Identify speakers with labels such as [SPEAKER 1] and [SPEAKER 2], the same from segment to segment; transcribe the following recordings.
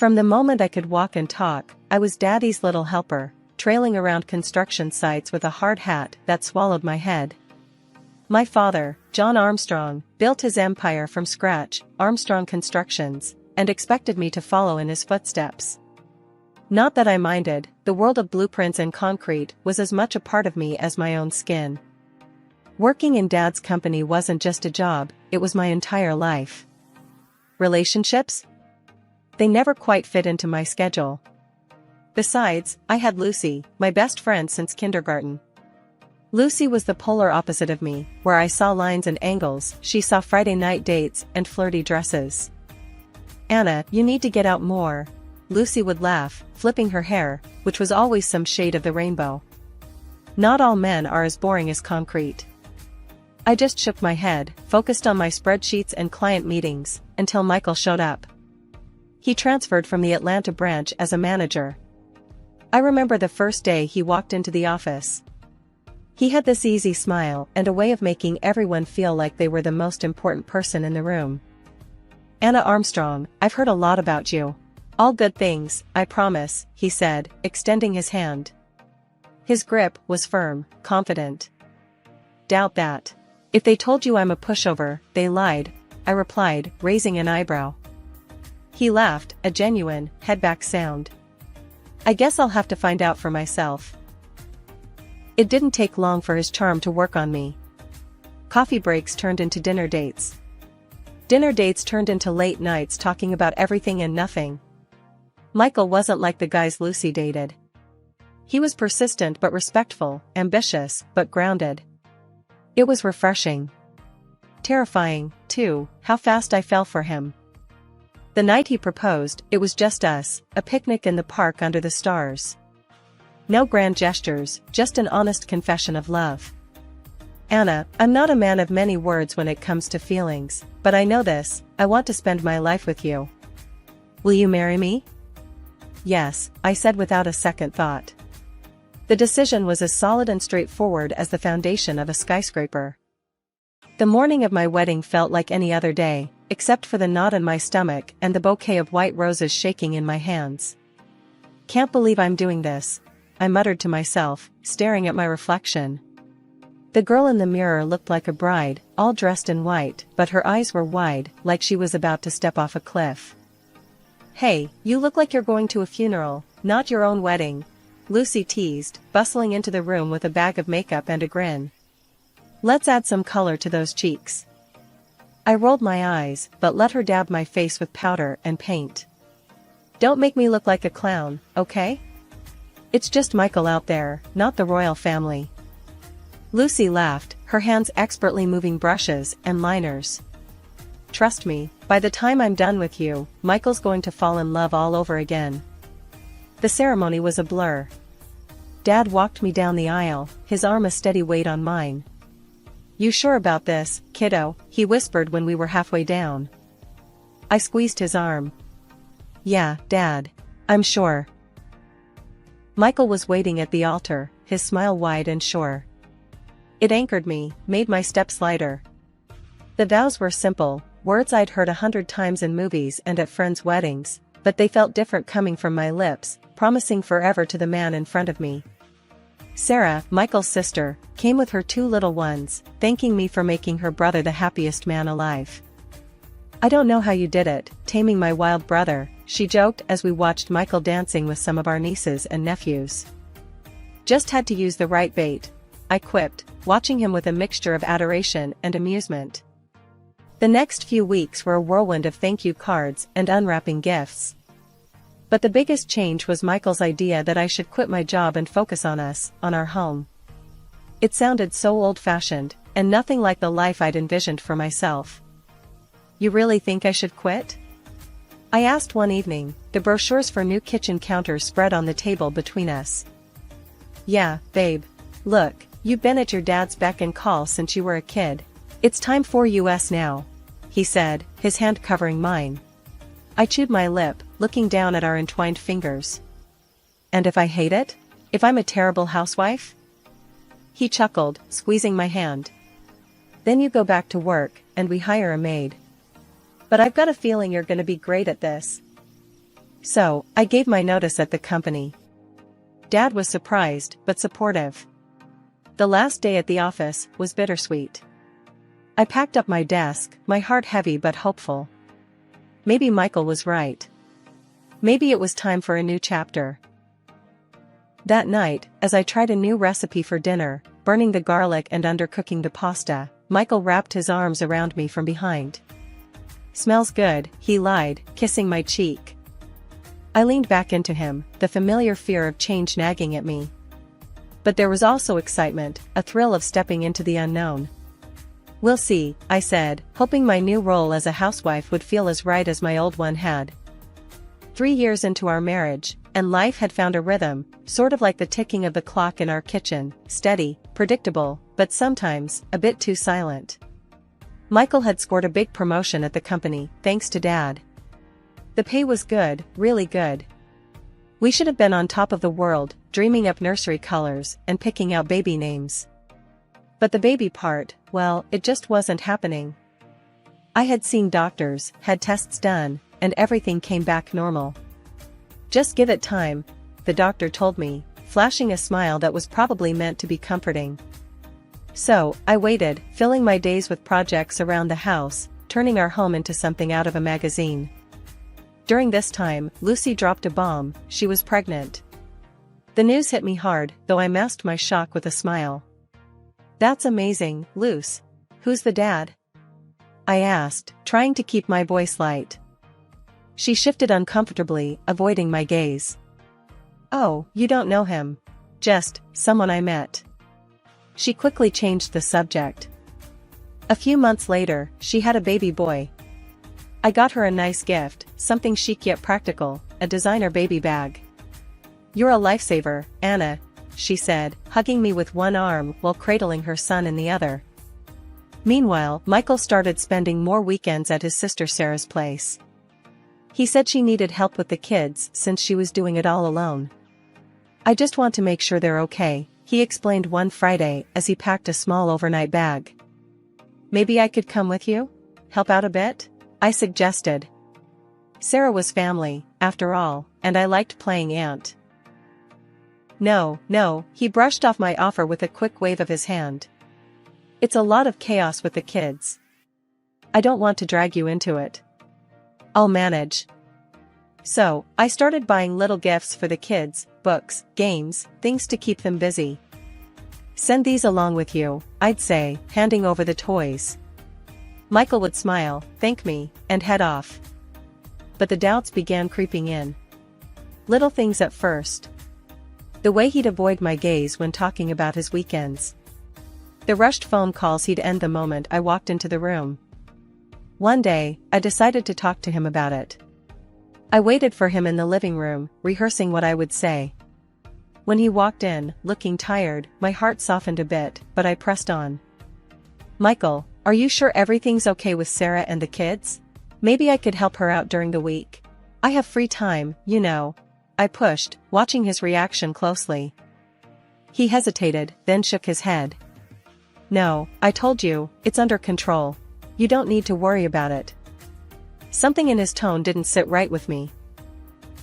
[SPEAKER 1] From the moment I could walk and talk, I was Daddy's little helper, trailing around construction sites with a hard hat that swallowed my head. My father, John Armstrong, built his empire from scratch, Armstrong Constructions, and expected me to follow in his footsteps. Not that I minded, the world of blueprints and concrete was as much a part of me as my own skin. Working in Dad's company wasn't just a job, it was my entire life. Relationships? They never quite fit into my schedule. Besides, I had Lucy, my best friend since kindergarten. Lucy was the polar opposite of me, where I saw lines and angles, she saw Friday night dates and flirty dresses. "Anna, you need to get out more," Lucy would laugh, flipping her hair, which was always some shade of the rainbow. Not all men are as boring as concrete. I just shook my head, focused on my spreadsheets and client meetings, until Michael showed up. He transferred from the Atlanta branch as a manager. I remember the first day he walked into the office. He had this easy smile and a way of making everyone feel like they were the most important person in the room. "Anna Armstrong, I've heard a lot about you. All good things, I promise," he said, extending his hand. His grip was firm, confident. "Doubt that. If they told you I'm a pushover, they lied," I replied, raising an eyebrow. He laughed, a genuine, head-back sound. "I guess I'll have to find out for myself." It didn't take long for his charm to work on me. Coffee breaks turned into dinner dates. Dinner dates turned into late nights talking about everything and nothing. Michael wasn't like the guys Lucy dated. He was persistent but respectful, ambitious but grounded. It was refreshing. Terrifying, too, how fast I fell for him. The night he proposed, it was just us, a picnic in the park under the stars. No grand gestures, just an honest confession of love. "Anna, I'm not a man of many words when it comes to feelings, but I know this, I want to spend my life with you. Will you marry me?" "Yes," I said without a second thought. The decision was as solid and straightforward as the foundation of a skyscraper. The morning of my wedding felt like any other day, except for the knot in my stomach and the bouquet of white roses shaking in my hands. "Can't believe I'm doing this," I muttered to myself, staring at my reflection. The girl in the mirror looked like a bride, all dressed in white, but her eyes were wide, like she was about to step off a cliff. "Hey, you look like you're going to a funeral, not your own wedding," Lucy teased, bustling into the room with a bag of makeup and a grin. "Let's add some color to those cheeks." I rolled my eyes, but let her dab my face with powder and paint. "Don't make me look like a clown, okay? It's just Michael out there, not the royal family." Lucy laughed, her hands expertly moving brushes and liners. "Trust me, by the time I'm done with you, Michael's going to fall in love all over again." The ceremony was a blur. Dad walked me down the aisle, his arm a steady weight on mine. "You sure about this, kiddo?" he whispered when we were halfway down. I squeezed his arm. "Yeah, Dad. I'm sure." Michael was waiting at the altar, his smile wide and sure. It anchored me, made my steps lighter. The vows were simple, words I'd heard 100 times in movies and at friends' weddings, but they felt different coming from my lips, promising forever to the man in front of me. Sarah, Michael's sister, came with her 2 little ones, thanking me for making her brother the happiest man alive. "I don't know how you did it, taming my wild brother," she joked as we watched Michael dancing with some of our nieces and nephews. "Just had to use the right bait," I quipped, watching him with a mixture of adoration and amusement. The next few weeks were a whirlwind of thank you cards and unwrapping gifts. But the biggest change was Michael's idea that I should quit my job and focus on us, on our home. It sounded so old-fashioned, and nothing like the life I'd envisioned for myself. "You really think I should quit?" I asked one evening, the brochures for new kitchen counters spread on the table between us. "Yeah, babe. Look, you've been at your dad's beck and call since you were a kid. It's time for us now," he said, his hand covering mine. I chewed my lip, looking down at our entwined fingers. "And if I hate it? If I'm a terrible housewife?" He chuckled, squeezing my hand. "Then you go back to work, and we hire a maid. But I've got a feeling you're gonna be great at this." So, I gave my notice at the company. Dad was surprised, but supportive. The last day at the office was bittersweet. I packed up my desk, my heart heavy but hopeful. Maybe Michael was right. Maybe it was time for a new chapter. That night, as I tried a new recipe for dinner, burning the garlic and undercooking the pasta, Michael wrapped his arms around me from behind. "Smells good," he lied, kissing my cheek. I leaned back into him, the familiar fear of change nagging at me. But there was also excitement, a thrill of stepping into the unknown. "We'll see," I said, hoping my new role as a housewife would feel as right as my old one had. 3 years into our marriage, and life had found a rhythm, sort of like the ticking of the clock in our kitchen, steady, predictable, but sometimes, a bit too silent. Michael had scored a big promotion at the company, thanks to Dad. The pay was good, really good. We should have been on top of the world, dreaming up nursery colors and picking out baby names. But the baby part, well, it just wasn't happening. I had seen doctors, had tests done, and everything came back normal. "Just give it time," the doctor told me, flashing a smile that was probably meant to be comforting. So, I waited, filling my days with projects around the house, turning our home into something out of a magazine. During this time, Lucy dropped a bomb. She was pregnant. The news hit me hard, though I masked my shock with a smile. "That's amazing, Luce. Who's the dad?" I asked, trying to keep my voice light. She shifted uncomfortably, avoiding my gaze. "Oh, you don't know him. Just, someone I met." She quickly changed the subject. A few months later, she had a baby boy. I got her a nice gift, something chic yet practical, a designer baby bag. "You're a lifesaver, Anna," she said, hugging me with one arm while cradling her son in the other. Meanwhile, Michael started spending more weekends at his sister Sarah's place. He said she needed help with the kids since she was doing it all alone. "I just want to make sure they're okay," he explained one Friday as he packed a small overnight bag. "Maybe I could come with you? Help out a bit?" I suggested. Sarah was family, after all, and I liked playing aunt. No, he brushed off my offer with a quick wave of his hand. "It's a lot of chaos with the kids. I don't want to drag you into it. I'll manage." So, I started buying little gifts for the kids, books, games, things to keep them busy. "Send these along with you," I'd say, handing over the toys. Michael would smile, thank me, and head off. But the doubts began creeping in. Little things at first. The way he'd avoid my gaze when talking about his weekends. The rushed phone calls he'd end the moment I walked into the room. One day, I decided to talk to him about it. I waited for him in the living room, rehearsing what I would say. When he walked in, looking tired, my heart softened a bit, but I pressed on. "Michael, are you sure everything's okay with Sarah and the kids? Maybe I could help her out during the week. I have free time, you know." I pushed, watching his reaction closely. He hesitated, then shook his head. "No, I told you, it's under control. You don't need to worry about it." Something in his tone didn't sit right with me.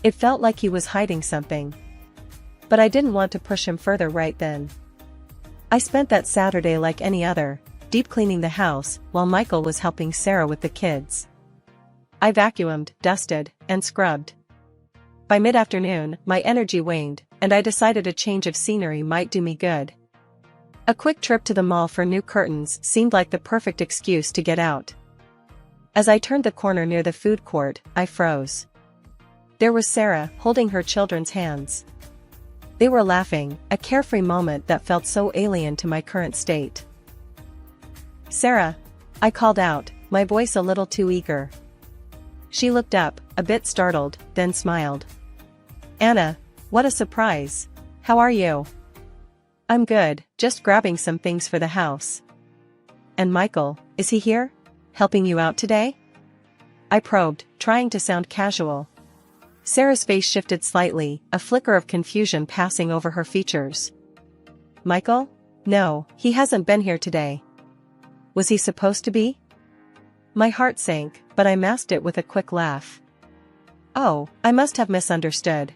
[SPEAKER 1] It felt like he was hiding something. But I didn't want to push him further right then. I spent that Saturday like any other, deep cleaning the house, while Michael was helping Sarah with the kids. I vacuumed, dusted, and scrubbed. By mid-afternoon, my energy waned, and I decided a change of scenery might do me good. A quick trip to the mall for new curtains seemed like the perfect excuse to get out. As I turned the corner near the food court, I froze. There was Sarah, holding her children's hands. They were laughing, a carefree moment that felt so alien to my current state. "Sarah," I called out, my voice a little too eager. She looked up, a bit startled, then smiled. "Anna, what a surprise. How are you?" "I'm good, just grabbing some things for the house." "And Michael, is he here? Helping you out today?" I probed, trying to sound casual. Sarah's face shifted slightly, a flicker of confusion passing over her features. "Michael? No, he hasn't been here today." "Was he supposed to be?" My heart sank, but I masked it with a quick laugh. Oh, I must have misunderstood.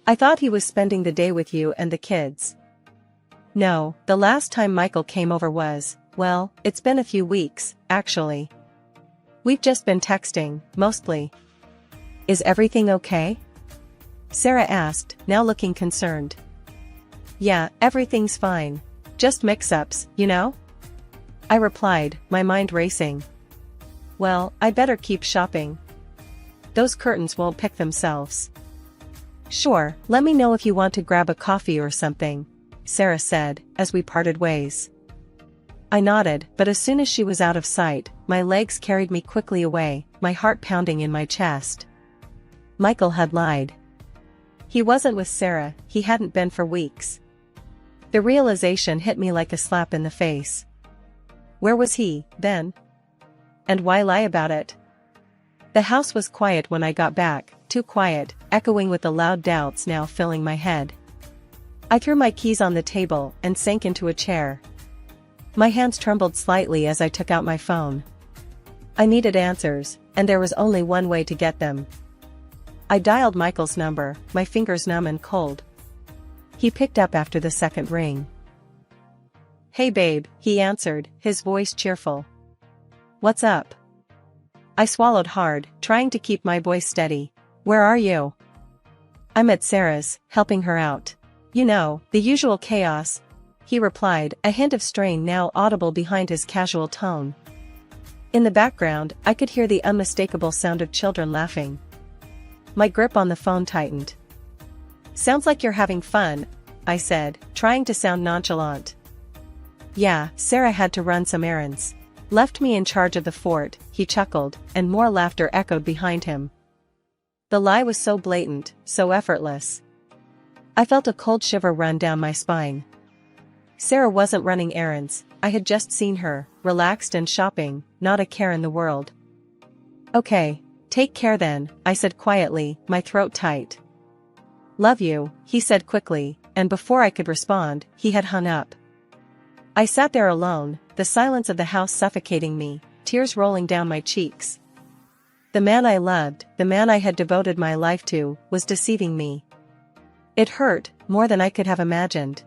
[SPEAKER 1] I thought he was spending the day with you and the kids. No, the last time Michael came over was, well, it's been a few weeks, actually. We've just been texting, mostly. Is everything okay? Sarah asked, now looking concerned. Yeah, everything's fine. Just mix-ups, you know? I replied, my mind racing. Well, I better keep shopping. Those curtains won't pick themselves. Sure, let me know if you want to grab a coffee or something, Sarah said, as we parted ways. I nodded, but as soon as she was out of sight, my legs carried me quickly away, my heart pounding in my chest. Michael had lied. He wasn't with Sarah, he hadn't been for weeks. The realization hit me like a slap in the face. Where was he, then? And why lie about it? The house was quiet when I got back, too quiet, echoing with the loud doubts now filling my head. I threw my keys on the table and sank into a chair. My hands trembled slightly as I took out my phone. I needed answers, and there was only one way to get them. I dialed Michael's number, my fingers numb and cold. He picked up after the second ring. Hey babe, he answered, his voice cheerful. What's up? I swallowed hard, trying to keep my voice steady. Where are you? I'm at Sarah's, helping her out. You know, the usual chaos, he replied, a hint of strain now audible behind his casual tone. In the background, I could hear the unmistakable sound of children laughing. My grip on the phone tightened. Sounds like you're having fun, I said, trying to sound nonchalant. Yeah, Sarah had to run some errands. Left me in charge of the fort, he chuckled, and more laughter echoed behind him. The lie was so blatant, so effortless. I felt a cold shiver run down my spine. Sarah wasn't running errands, I had just seen her, relaxed and shopping, not a care in the world. Okay, take care then, I said quietly, my throat tight. Love you, he said quickly, and before I could respond, he had hung up. I sat there alone, the silence of the house suffocating me, tears rolling down my cheeks. The man I loved, the man I had devoted my life to, was deceiving me. It hurt, more than I could have imagined.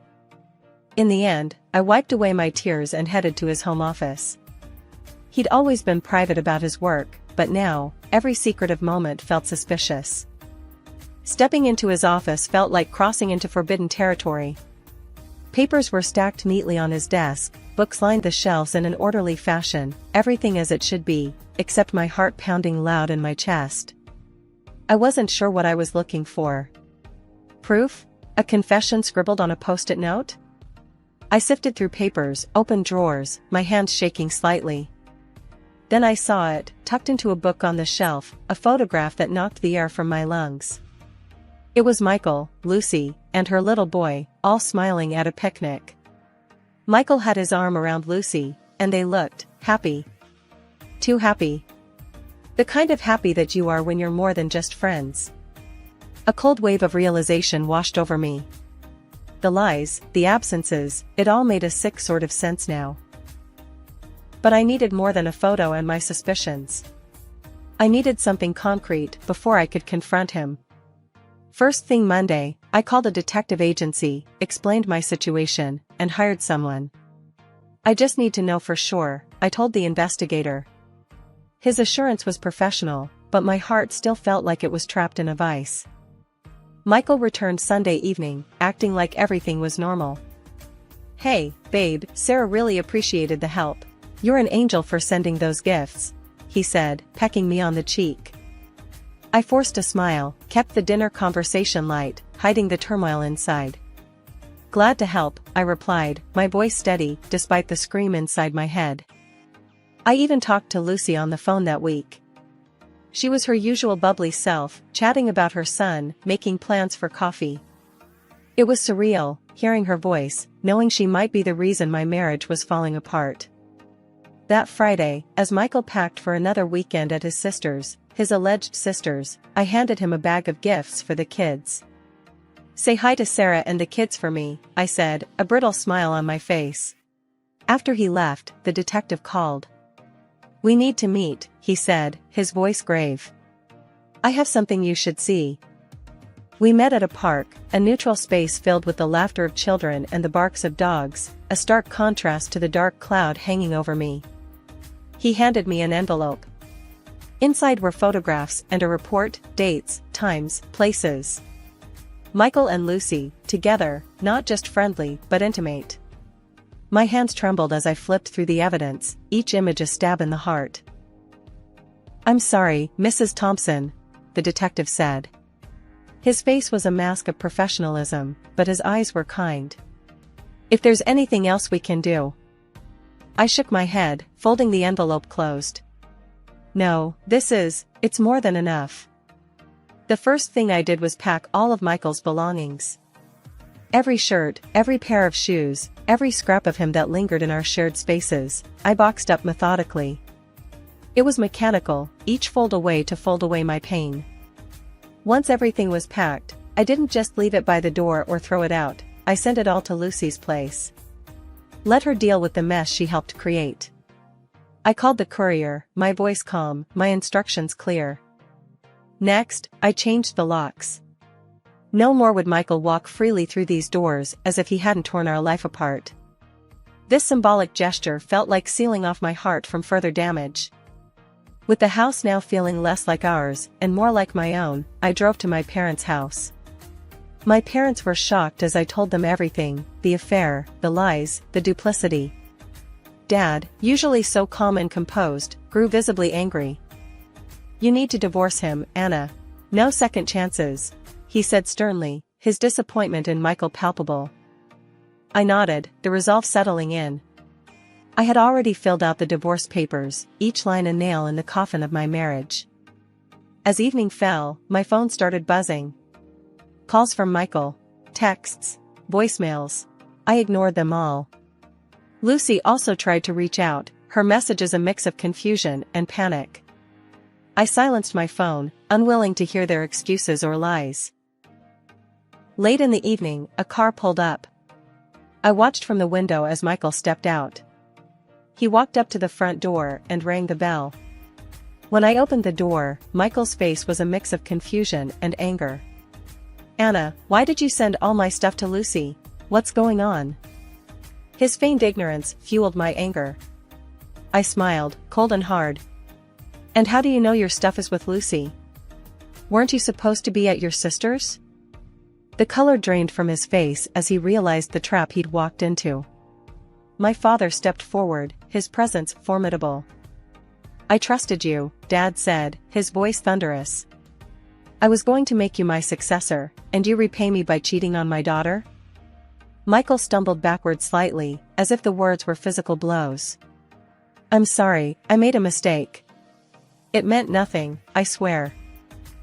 [SPEAKER 1] In the end, I wiped away my tears and headed to his home office. He'd always been private about his work, but now, every secretive moment felt suspicious. Stepping into his office felt like crossing into forbidden territory. Papers were stacked neatly on his desk, books lined the shelves in an orderly fashion, everything as it should be, except my heart pounding loud in my chest. I wasn't sure what I was looking for. Proof? A confession scribbled on a post-it note? I sifted through papers, opened drawers, my hands shaking slightly. Then I saw it, tucked into a book on the shelf, a photograph that knocked the air from my lungs. It was Michael, Lucy, and her little boy, all smiling at a picnic. Michael had his arm around Lucy, and they looked happy. Too happy. The kind of happy that you are when you're more than just friends. A cold wave of realization washed over me. The lies, the absences, it all made a sick sort of sense now. But I needed more than a photo and my suspicions. I needed something concrete before I could confront him. First thing Monday, I called a detective agency, explained my situation, and hired someone. I just need to know for sure, I told the investigator. His assurance was professional, but my heart still felt like it was trapped in a vice. Michael returned Sunday evening, acting like everything was normal. Hey, babe, Sarah really appreciated the help. You're an angel for sending those gifts, he said, pecking me on the cheek. I forced a smile, kept the dinner conversation light, hiding the turmoil inside. Glad to help, I replied, my voice steady, despite the scream inside my head. I even talked to Lucy on the phone that week. She was her usual bubbly self, chatting about her son, making plans for coffee. It was surreal, hearing her voice, knowing she might be the reason my marriage was falling apart. That Friday, as Michael packed for another weekend at his sister's, his alleged sister's, I handed him a bag of gifts for the kids. Say hi to Sarah and the kids for me, I said, a brittle smile on my face. After he left, the detective called. We need to meet, he said, his voice grave. I have something you should see. We met at a park, a neutral space filled with the laughter of children and the barks of dogs, a stark contrast to the dark cloud hanging over me. He handed me an envelope. Inside were photographs and a report, dates, times, places. Michael and Lucy, together, not just friendly but intimate. My hands trembled as I flipped through the evidence, each image a stab in the heart. "I'm sorry, Mrs. Thompson," the detective said. His face was a mask of professionalism, but his eyes were kind. "If there's anything else we can do." I shook my head, folding the envelope closed. "No, it's more than enough." The first thing I did was pack all of Michael's belongings. Every shirt, every pair of shoes, every scrap of him that lingered in our shared spaces, I boxed up methodically. It was mechanical, each fold away my pain. Once everything was packed, I didn't just leave it by the door or throw it out, I sent it all to Lucy's place. Let her deal with the mess she helped create. I called the courier, my voice calm, my instructions clear. Next, I changed the locks. No more would Michael walk freely through these doors as if he hadn't torn our life apart. This symbolic gesture felt like sealing off my heart from further damage. With the house now feeling less like ours and more like my own, I drove to my parents' house. My parents were shocked as I told them everything, the affair, the lies, the duplicity. Dad, usually so calm and composed, grew visibly angry. "You need to divorce him, Anna. No second chances," he said sternly, his disappointment in Michael palpable. I nodded, the resolve settling in. I had already filled out the divorce papers, each line a nail in the coffin of my marriage. As evening fell, my phone started buzzing. Calls from Michael. Texts. Voicemails. I ignored them all. Lucy also tried to reach out, her messages a mix of confusion and panic. I silenced my phone, unwilling to hear their excuses or lies. Late in the evening, a car pulled up. I watched from the window as Michael stepped out. He walked up to the front door and rang the bell. When I opened the door, Michael's face was a mix of confusion and anger. "Anna, why did you send all my stuff to Lucy? What's going on?" His feigned ignorance fueled my anger. I smiled, cold and hard. "And how do you know your stuff is with Lucy? Weren't you supposed to be at your sister's?" The color drained from his face as he realized the trap he'd walked into. My father stepped forward, his presence formidable. "I trusted you," Dad said, his voice thunderous. "I was going to make you my successor, and you repay me by cheating on my daughter?" Michael stumbled backward slightly, as if the words were physical blows. "I'm sorry, I made a mistake." "It meant nothing, I swear."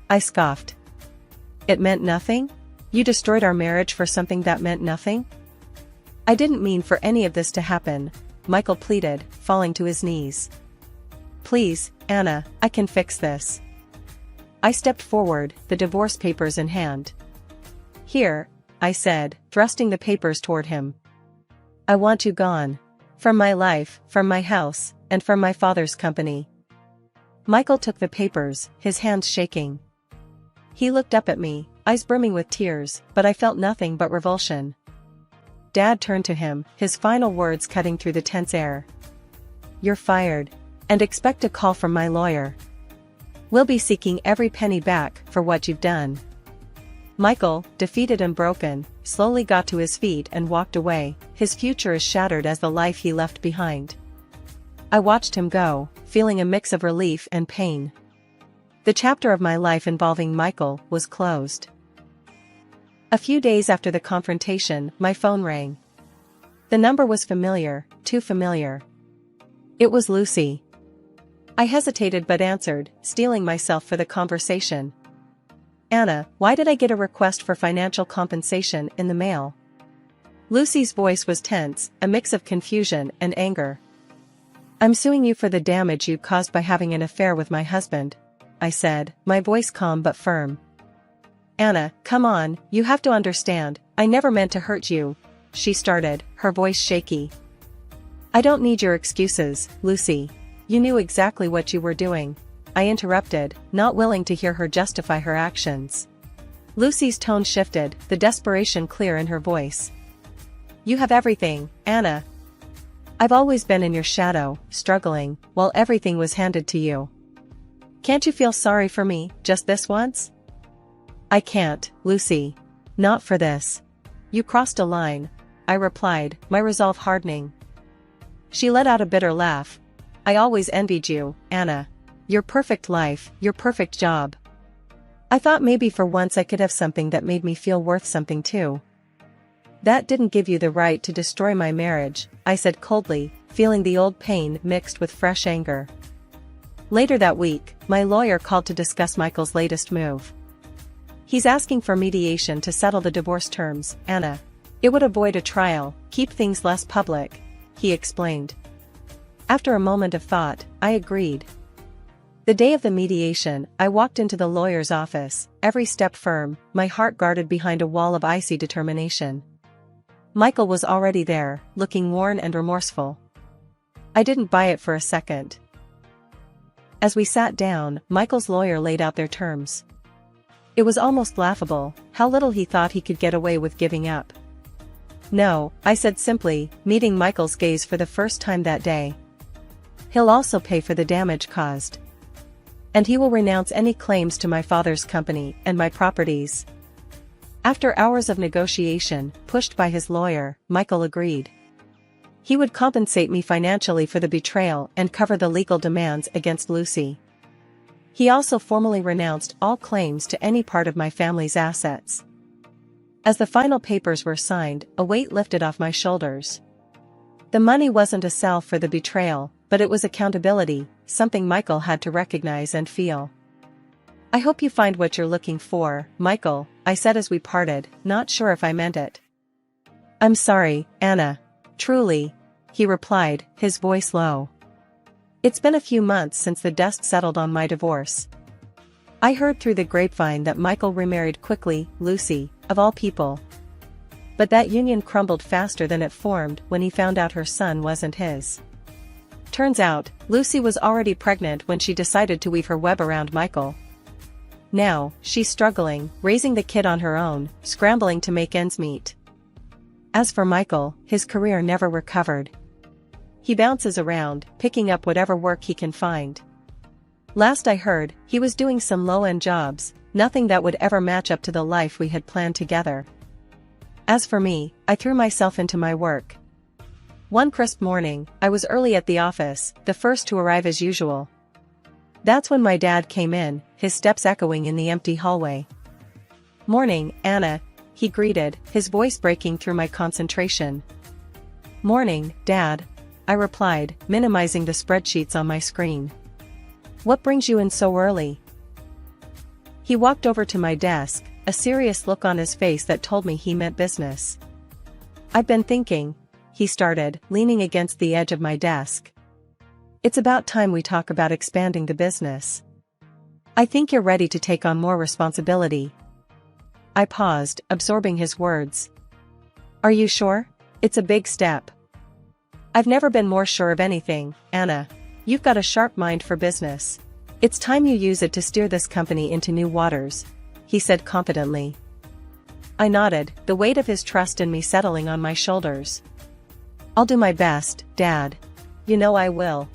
[SPEAKER 1] I scoffed. "It meant nothing? You destroyed our marriage for something that meant nothing?" "I didn't mean for any of this to happen," Michael pleaded, falling to his knees. "Please, Anna, I can fix this." I stepped forward, the divorce papers in hand. "Here," I said, thrusting the papers toward him. "I want you gone. From my life, from my house, and from my father's company." Michael took the papers, his hands shaking. He looked up at me, eyes brimming with tears, but I felt nothing but revulsion. Dad turned to him, his final words cutting through the tense air. "You're fired. And expect a call from my lawyer. We'll be seeking every penny back for what you've done." Michael, defeated and broken, slowly got to his feet and walked away, his future as shattered as the life he left behind. I watched him go, feeling a mix of relief and pain. The chapter of my life involving Michael was closed. A few days after the confrontation, my phone rang. The number was familiar, too familiar. It was Lucy. I hesitated but answered, steeling myself for the conversation. "Anna, why did I get a request for financial compensation in the mail?" Lucy's voice was tense, a mix of confusion and anger. "I'm suing you for the damage you caused by having an affair with my husband," I said, my voice calm but firm. "Anna, come on, you have to understand, I never meant to hurt you," she started, her voice shaky. "I don't need your excuses, Lucy. You knew exactly what you were doing," I interrupted, not willing to hear her justify her actions. Lucy's tone shifted, the desperation clear in her voice. You have everything, Anna. I've always been in your shadow, struggling, while everything was handed to you. Can't you feel sorry for me, just this once? I can't, Lucy. Not for this. You crossed a line, I replied, my resolve hardening. She let out a bitter laugh. I always envied you, Anna. Your perfect life, your perfect job. I thought maybe for once I could have something that made me feel worth something too. That didn't give you the right to destroy my marriage, I said coldly, feeling the old pain mixed with fresh anger. Later that week, my lawyer called to discuss Michael's latest move. He's asking for mediation to settle the divorce terms, Anna. It would avoid a trial, keep things less public, he explained. After a moment of thought, I agreed. The day of the mediation, I walked into the lawyer's office, every step firm, my heart guarded behind a wall of icy determination. Michael was already there, looking worn and remorseful. I didn't buy it for a second. As we sat down, Michael's lawyer laid out their terms. It was almost laughable, how little he thought he could get away with giving up. No, I said simply, meeting Michael's gaze for the first time that day. He'll also pay for the damage caused. And he will renounce any claims to my father's company and my properties. After hours of negotiation, pushed by his lawyer, Michael agreed. He would compensate me financially for the betrayal and cover the legal demands against Lucy. He also formally renounced all claims to any part of my family's assets. As the final papers were signed, a weight lifted off my shoulders. The money wasn't a salve for the betrayal, but it was accountability, something Michael had to recognize and feel. I hope you find what you're looking for, Michael, I said as we parted, not sure if I meant it. I'm sorry, Anna. Truly, he replied, his voice low. It's been a few months since the dust settled on my divorce. I heard through the grapevine that Michael remarried quickly, Lucy, of all people. But that union crumbled faster than it formed when he found out her son wasn't his. Turns out, Lucy was already pregnant when she decided to weave her web around Michael. Now, she's struggling, raising the kid on her own, scrambling to make ends meet. As for Michael, his career never recovered. He bounces around, picking up whatever work he can find. Last I heard, he was doing some low-end jobs, nothing that would ever match up to the life we had planned together. As for me, I threw myself into my work. One crisp morning, I was early at the office, the first to arrive as usual. That's when my dad came in, his steps echoing in the empty hallway. Morning, Anna, he greeted, his voice breaking through my concentration. Morning, Dad, I replied, minimizing the spreadsheets on my screen. What brings you in so early? He walked over to my desk, a serious look on his face that told me he meant business. I've been thinking, he started, leaning against the edge of my desk. It's about time we talk about expanding the business. I think you're ready to take on more responsibility. I paused, absorbing his words. Are you sure? It's a big step. I've never been more sure of anything, Anna. You've got a sharp mind for business. It's time you use it to steer this company into new waters, he said confidently. I nodded, the weight of his trust in me settling on my shoulders. I'll do my best, Dad. You know I will.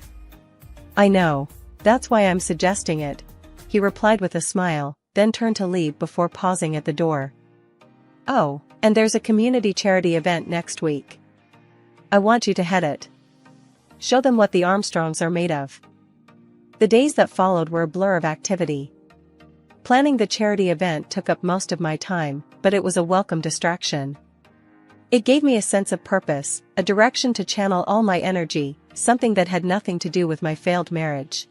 [SPEAKER 1] I know. That's why I'm suggesting it, he replied with a smile, then turned to leave before pausing at the door. Oh, and there's a community charity event next week. I want you to head it. Show them what the Armstrongs are made of. The days that followed were a blur of activity. Planning the charity event took up most of my time, but it was a welcome distraction. It gave me a sense of purpose, a direction to channel all my energy, something that had nothing to do with my failed marriage.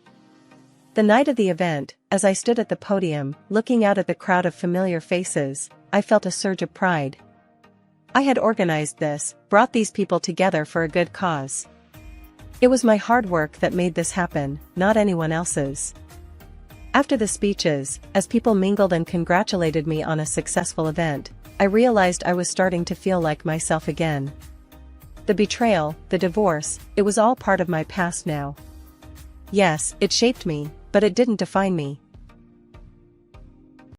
[SPEAKER 1] The night of the event, as I stood at the podium, looking out at the crowd of familiar faces, I felt a surge of pride. I had organized this, brought these people together for a good cause. It was my hard work that made this happen, not anyone else's. After the speeches, as people mingled and congratulated me on a successful event, I realized I was starting to feel like myself again. The betrayal, the divorce, it was all part of my past now. Yes, it shaped me, but it didn't define me.